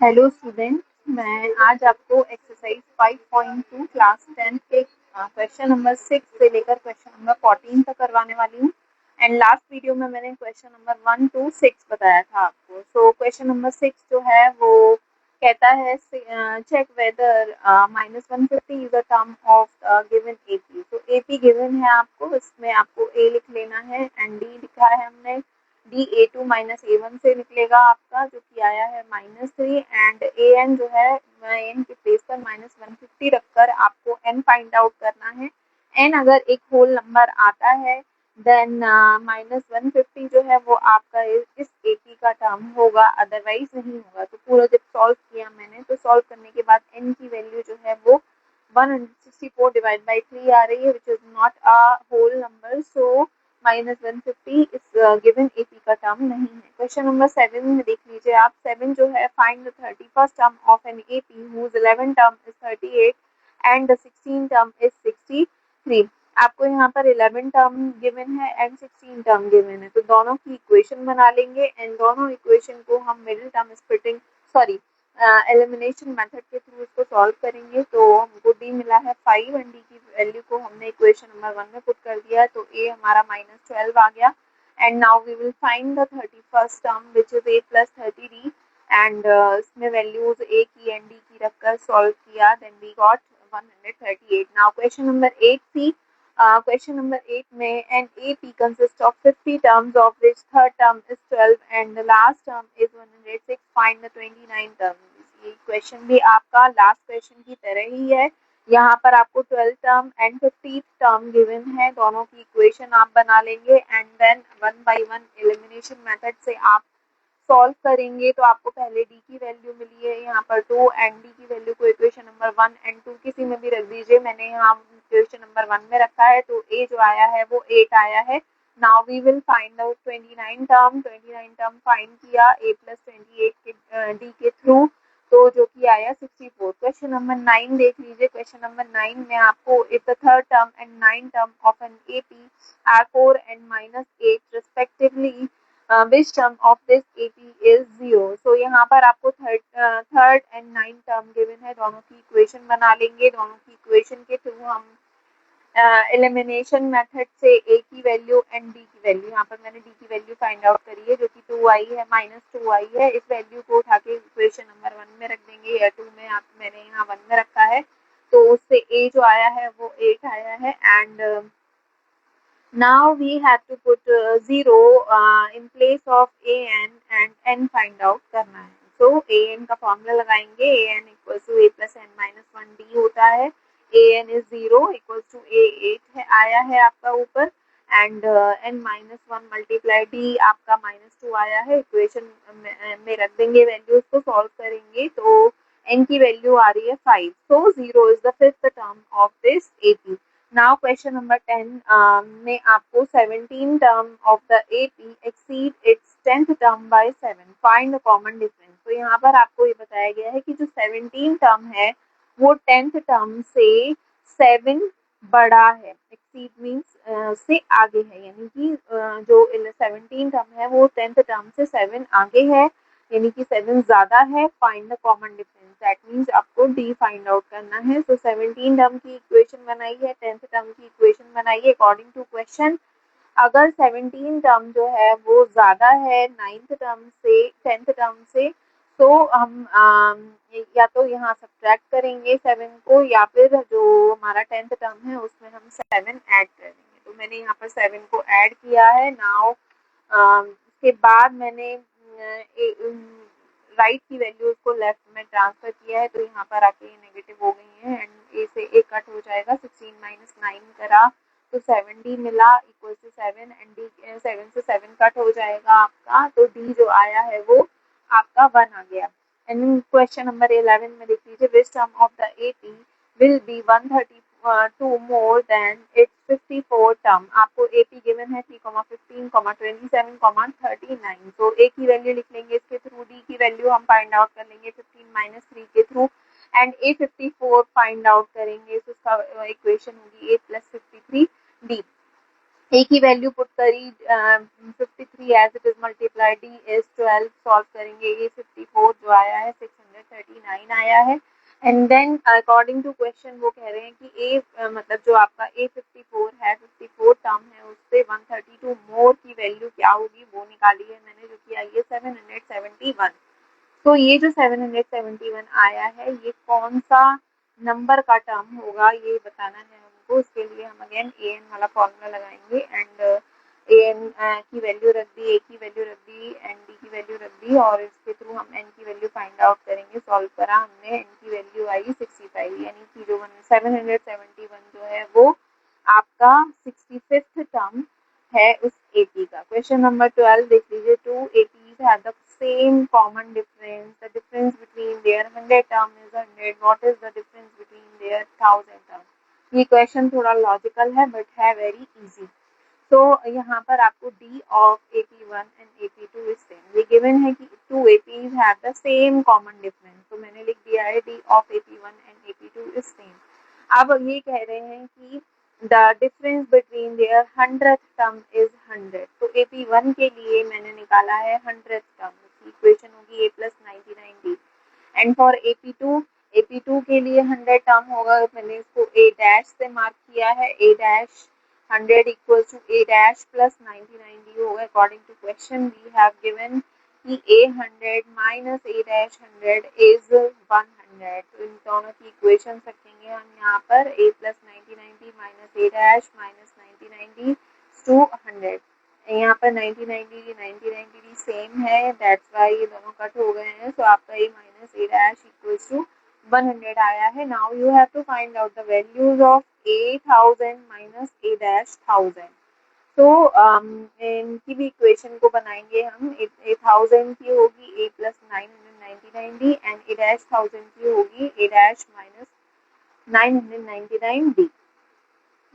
Hello student, मैं आज आपको एक्सरसाइज 5.2 क्लास 10 के क्वेश्चन नंबर 6 से लेकर क्वेश्चन नंबर 14 तक करवाने वाली हूँ। एंड लास्ट वीडियो में मैंने क्वेश्चन नंबर 1 to 6 बताया था आपको। सो क्वेश्चन नंबर 6 जो है वो कहता है check whether -150 is a term of given AP. तो एपी गिवन है आपको, इसमें आपको ए लिख लेना है एंड डी लिखा है हमने। डी A2 माइनस A1 से निकलेगा आपका, जो कि आया है -3 एंड AN जो है एन के प्लेस पर -150 रखकर आपको n फाइंड आउट करना है। n अगर एक होल नंबर आता है देन -150 जो है वो आपका इस AP का टर्म होगा, अदरवाइज नहीं होगा। तो पूरा जब सॉल्व किया मैंने, तो सॉल्व करने के बाद n की वैल्यू जो है वो 164 डिवाइड बाई 3 आ रही है, which is not a whole number. So -150 इस गिवन एपी का टर्म नहीं है। क्वेश्चन नंबर 7 में देख लीजिए आप। 7 जो है find the 31st term of an AP whose 11 term is 38 and the 16 term is 63। आपको यहाँ पर 11 टर्म गिवन है एंड 16 टर्म गिवन है, तो दोनों की इक्वेशन बना लेंगे एंड दोनों इक्वेशन को हम middle term splitting elimination method के थ्रू इसको सॉल्व करेंगे। तो हमको डी मिला है 5 एंड डी की वैल्यू को हमने इक्वेशन नंबर 1 में पुट कर दिया है, तो ए हमारा -12 आ गया। And now we will find the 31st term which is a plus 30d and इसमें वैल्यूज ए की एंड डी की रखकर सॉल्व किया, then we got 138। Now question number 8 C. Question number 8 में an AP consists of 50 terms, of which third term is 12 and the last term is 106. Find the 29 terms. ये question भी आपका last question की तरह ही है। यहाँ पर आपको 12 टर्म एंड 50 टर्म गिवन है, दोनों की इक्वेशन आप बना लेंगे and then 1 by 1 elimination method से आप सॉल्व करेंगे। तो आपको पहले डी की वैल्यू मिली है यहाँ पर 2 एंड डी की वैल्यू को इक्वेशन नंबर 1 एंड 2 किसी में भी रख दीजिए। मैंने यहाँ इक्वेशन नंबर 1 में रखा है, तो ए जो आया है वो 8 आया है। Now we will find out 29 term find किया ए प्लस 28 के डी के थ्रू, तो जो कि आया 64। क्वेश्चन नंबर 9 देख लीजिए। क्वेश्चन नंबर 9 में आपको if the third term and 9 term of an AP are 4 and -8 respectively which term of this AP is 0। so यहाँ पर आपको थर्ड एंड 9 टर्म गिवन है, दोनों की इक्वेशन बना लेंगे। दोनों की इक्वेशन के थ्रू हम एलिमिनेशन मेथड से ए की वैल्यू एंड डी की वैल्यू, यहाँ पर मैंने डी की वैल्यू फाइंड आउट करी है जो कि 2 आई है, -2 आई है। इस वैल्यू को उठा के इक्वेशन नंबर 1 में रख देंगे या 2 में, मैंने यहाँ 1 में रखा है, तो उससे ए जो आया है वो 8 आया है। And now we have to put 0 in place of an and n find out करना है। so an का फॉर्मूला लगाएंगे, an equals to a plus n minus 1 d होता है। an is 0 equals to a 8 है, आया है आपका ऊपर and n minus 1 multiply d आपका -2 आया है। इक्वेशन में रख देंगे वैल्यूज को, सॉल्व करेंगे तो n की वैल्यू आ रही है 5। so 0 is the fifth term of this AP। Now question number 10 में आपको 17 term of the AP exceed its 10th term by 7। Find the common difference। तो यहाँ पर आपको ये बताया गया है कि जो 17 term है वो 10th term से 7 बड़ा है। exceed means से आगे है, यानी कि जो 17 term है वो 10th term से 7 आगे है, यानी कि 7 ज़्यादा है। Find the common difference, that means आपको डी फाइंड आउट करना है। तो 17 टर्म की इक्वेशन बनाई है, 10th टर्म की इक्वेशन बनाई है अकॉर्डिंग टू क्वेश्चन। अगर 17 टर्म जो है वो ज़्यादा है 9th टर्म से 10th टर्म से, तो हम या तो यहाँ सब्ट्रैक्ट करेंगे 7 को, या फिर जो हमारा 10th टर्म है उसमें हम 7 ऐड कर देंगे। तो मैंने यहाँ पर 7 को ऐड किया है। नाउ उसके बाद मैंने राइट की वैल्यूज को लेफ्ट में ट्रांसफर किया है, तो यहाँ पर आके ये नेगेटिव हो गई है एंड ए से ए कट हो जाएगा। 16 माइनस 9 करा तो 7d मिला इक्वल टू 7 एंड डी 7 से 7 कट हो जाएगा आपका, तो डी जो आया है वो आपका 1 आ गया। एंड क्वेश्चन नंबर 11 में देख लीजिए, which term of the AP will be 132 more than it's 54 term. आपको एपी गिवन है 3,15, 27, 39। तो ए की वैल्यू लिख लेंगे इसके थ्रू, डी की वैल्यू हम फाइंड आउट कर लेंगे 15 माइनस 3 के through and A 54 find out करेंगे, तो उसका इक्वेशन होगी ए प्लस 53 डी। ए की वैल्यू पुट करी 53 as it is multiply, D is 12, solve करेंगे ए 54 जो आया है 39 आया है। And then according to question वो कह रहे हैं कि ए मतलब जो आपका A54 है, 54 टर्म है, उससे 132 मोर की वैल्यू क्या होगी वो निकाली है मैंने, जो कि आई है 771। तो ये जो 771 आया है ये कौन सा नंबर का टर्म होगा ये बताना है हमको। उसके लिए हम अगेन an वाला फॉर्मूला लगाएंगे एंड an की वैल्यू रख दी, a की वैल्यू रख दी एंड d की वैल्यू रख दी और इसके थ्रू हम n की वैल्यू फाइंड आउट करेंगे। सॉल्व करा हमने, n की वैल्यू आई 65, यानी कि जो 771 जो है वो आपका 65th टर्म है उस AP का। क्वेश्चन नंबर 12 देख लीजिए। Two APs have the same common difference. The difference between their 100 term is 100. What is the difference between their 1000 term? ये क्वेश्चन थोड़ा लॉजिकल है बट है वेरी इजी। तो यहाँ पर आपको D of AP1 and AP2 is same। ये given है कि two APs have the same common difference, तो मैंने लिख दिया है D of AP1 and AP2 is same। अब ये कह रहे हैं कि the difference between their 100th term is 100। तो AP1 के लिए मैंने निकाला है 100th term, इक्वेशन होगी A plus 99D। And for AP2 के लिए 100 टर्म होगा, मैंने इसको A डैश से मार्क किया है। A dash 100 equals to A dash plus 99D होगा। According to question we have given कि A100 minus A dash 100 is 100। तो इन दोनों की इक्वेशन रखेंगे हम यहाँ पर, A प्लस 99D माइनस A dash minus 99D to 100। यहाँ पर 90 सेम है, दैट्स वाई ये दोनों कट हो गए हैं। सो आपका A minus A dash equals to 100 आया है। Now you have to find out the values of A1000 minus A dash 1000। तो इनकी भी इक्वेशन को बनाएंगे हम। A1000 की होगी A plus 999D and A dash 1000 की होगी A dash minus 999D।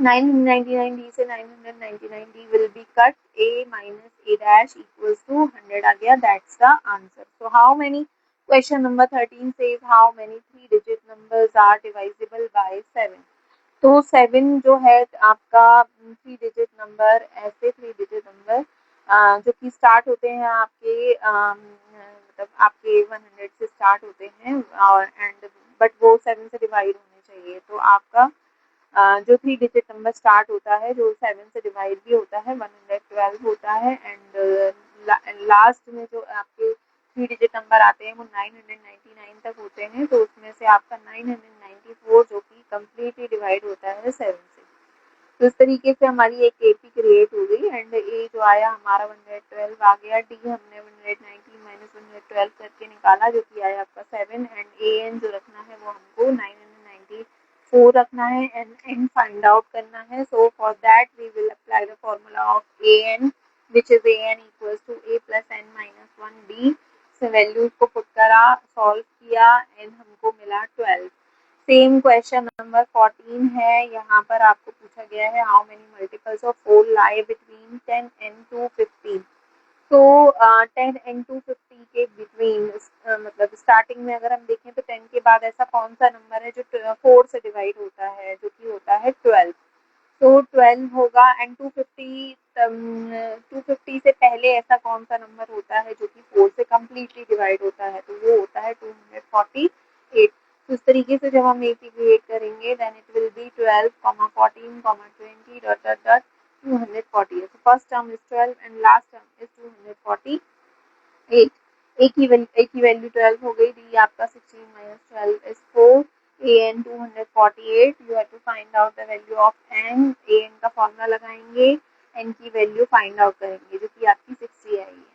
999D से 999D will be cut, A minus A dash equals to 100 आ गया, that's the answer। So how many, question number 13 says how many 3-digit numbers are divisible by 7। तो 7 जो है आपका 3-digit number, ऐसे 3-digit number जो कि start होते हैं आपके मतलब आपके 100 से स्टार्ट होते हैं और एंड बट वो 7 से डिवाइड होने चाहिए। तो आपका जो 3-digit नंबर स्टार्ट होता है जो 7 से डिवाइड भी होता है 112 होता है एंड लास्ट में जो आपके 3-digit नंबर आते हैं वो 999 तक होते हैं। तो उसमें से आपका 994 जो कि कम्प्लीटली डिवाइड होता है 7 से। तो इस तरीके से हमारी एक AP क्रिएट हो गई एंड A जो आया हमारा 112 आ गया। D हमने 190 माइनस 112 करके निकाला जो कि आया आपका 7 एंड AN जो रखना है वो हमको 994 रखना है एंड N फाइंड आउट करना है। So for that we will apply the formula of AN which is AN equals to A plus N minus 1D। से वैल्यूज को पुट करा, सॉल्व किया एंड हमको मिला 12। सेम क्वेश्चन नंबर 14 है। यहाँ पर आपको पूछा गया है how many multiples of 4 lie between 10 and 250। तो 10 and 250 के बिटवीन मतलब स्टार्टिंग में अगर हम देखें तो 10 के बाद ऐसा कौन सा नंबर है जो 4 से डिवाइड होता है, जो कि होता है 12। तो 12 होगा एंड 250 से पहले ऐसा कौन सा नंबर होता है जो कि 4 से कम्प्लीटली डिवाइड होता है, तो वो होता है 248। तो इस तरीके से जब हम AP क्रिएट करेंगे then it will be 12, 14, 20 dot dot dot 248। So first term is 12 and last term is 248। A की वैल्यू 12 हो गई। D आपका 16 minus 12 is 4। AN 248। You have to find out the value of N। AN का formula लगाएंगे, N की value find out करेंगे जो कि आपकी 60 आएगी।